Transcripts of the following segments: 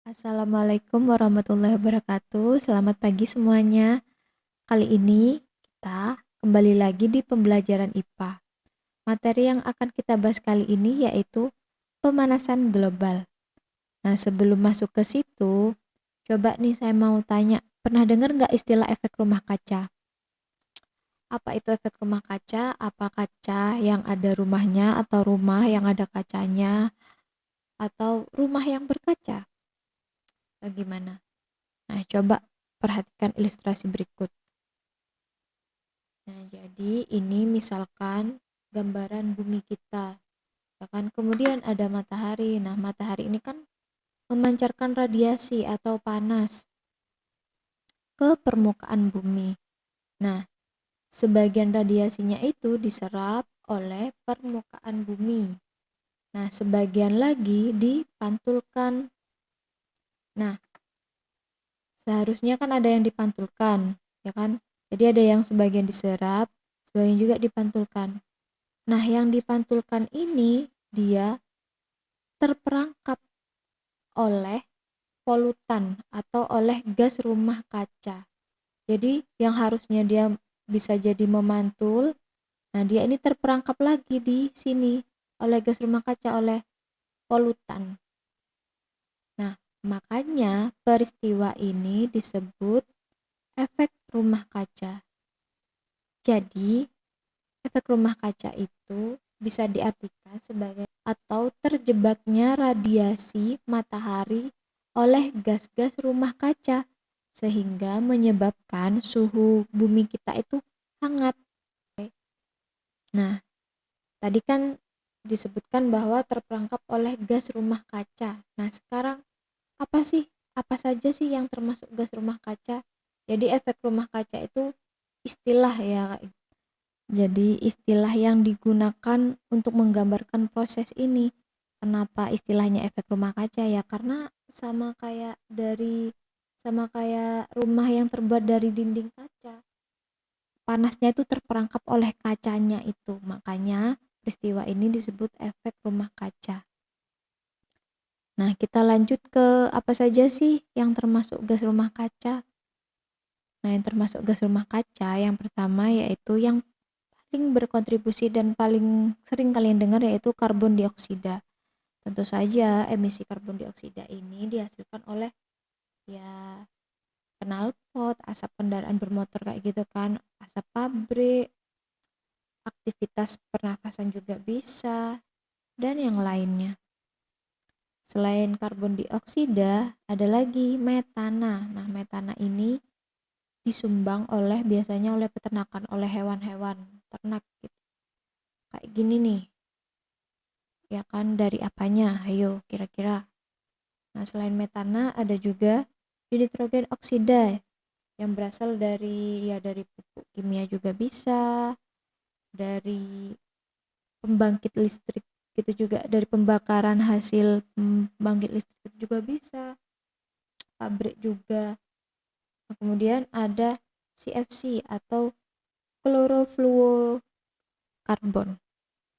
Assalamualaikum warahmatullahi wabarakatuh. Selamat pagi semuanya. Kali ini kita kembali lagi di pembelajaran IPA. Materi yang akan kita bahas kali ini yaitu pemanasan global. Nah, sebelum masuk ke situ, coba nih saya mau tanya, pernah dengar nggak istilah efek rumah kaca? Apa itu efek rumah kaca? Apa kaca yang ada rumahnya atau rumah yang ada kacanya atau rumah yang berkaca? Bagaimana? Nah, coba perhatikan ilustrasi berikut. Nah, jadi ini misalkan gambaran bumi kita, ya kan? Kemudian ada matahari. Nah, matahari ini kan memancarkan radiasi atau panas ke permukaan bumi. Nah, sebagian radiasinya itu diserap oleh permukaan bumi. Nah, sebagian lagi dipantulkan. Nah, seharusnya kan ada yang dipantulkan, ya kan? Jadi ada yang sebagian diserap, sebagian juga dipantulkan. Nah, yang dipantulkan ini dia terperangkap oleh polutan atau oleh gas rumah kaca. Jadi yang harusnya dia bisa jadi memantul, nah dia ini terperangkap lagi di sini oleh gas rumah kaca, oleh polutan. Nah, makanya peristiwa ini disebut efek rumah kaca. Jadi, efek rumah kaca itu bisa diartikan sebagai atau terjebaknya radiasi matahari oleh gas-gas rumah kaca sehingga menyebabkan suhu bumi kita itu hangat. Nah, tadi kan disebutkan bahwa terperangkap oleh gas rumah kaca. Nah, sekarang apa sih? Apa saja sih yang termasuk gas rumah kaca? Jadi efek rumah kaca itu istilah ya. Jadi istilah yang digunakan untuk menggambarkan proses ini. Kenapa istilahnya efek rumah kaca ya? Karena sama kayak rumah yang terbuat dari dinding kaca. Panasnya itu terperangkap oleh kacanya itu. Makanya peristiwa ini disebut efek rumah kaca. Nah, kita lanjut ke apa saja sih yang termasuk gas rumah kaca? Nah, yang termasuk gas rumah kaca yang pertama yaitu yang paling berkontribusi dan paling sering kalian dengar yaitu karbon dioksida. Tentu saja emisi karbon dioksida ini dihasilkan oleh ya knalpot, asap kendaraan bermotor kayak gitu kan, asap pabrik, aktivitas pernafasan juga bisa, dan yang lainnya. Selain karbon dioksida, ada lagi metana. Nah, metana ini disumbang biasanya oleh peternakan, oleh hewan-hewan ternak gitu. Kayak gini nih, ya kan, dari apanya? Ayo kira-kira. Nah, selain metana ada juga nitrogen oksida yang berasal dari pupuk kimia juga bisa, dari pembangkit listrik gitu juga, dari pembakaran hasil pembangkit listrik juga bisa, pabrik juga. Nah, kemudian ada CFC atau klorofluorokarbon.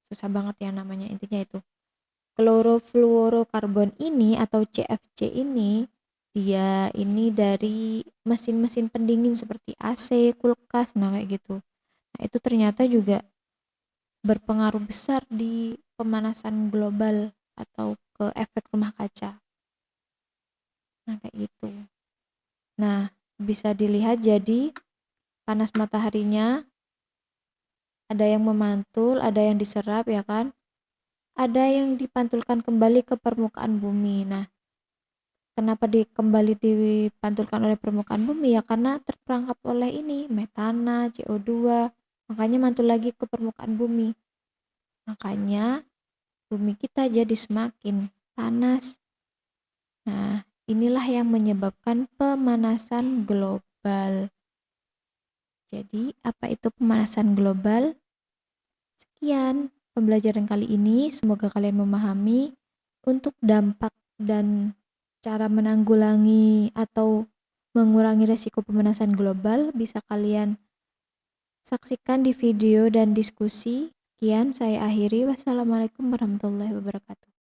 Susah banget ya namanya, intinya itu. Klorofluorokarbon ini atau CFC ini dia ini dari mesin-mesin pendingin seperti AC, kulkas, nah kayak gitu. Nah, itu ternyata juga berpengaruh besar di pemanasan global atau ke efek rumah kaca. Nah, kayak gitu. Nah, bisa dilihat jadi panas mataharinya ada yang memantul, ada yang diserap ya kan? Ada yang dipantulkan kembali ke permukaan bumi. Nah, kenapa kembali dipantulkan oleh permukaan bumi ya? Karena terperangkap oleh ini metana, CO2, makanya mantul lagi ke permukaan bumi. Makanya bumi kita jadi semakin panas. Nah, inilah yang menyebabkan pemanasan global. Jadi, apa itu pemanasan global? Sekian pembelajaran kali ini, semoga kalian memahami untuk dampak dan cara menanggulangi atau mengurangi resiko pemanasan global bisa kalian saksikan di video dan diskusi. Sekian saya akhiri. Wassalamualaikum warahmatullahi wabarakatuh.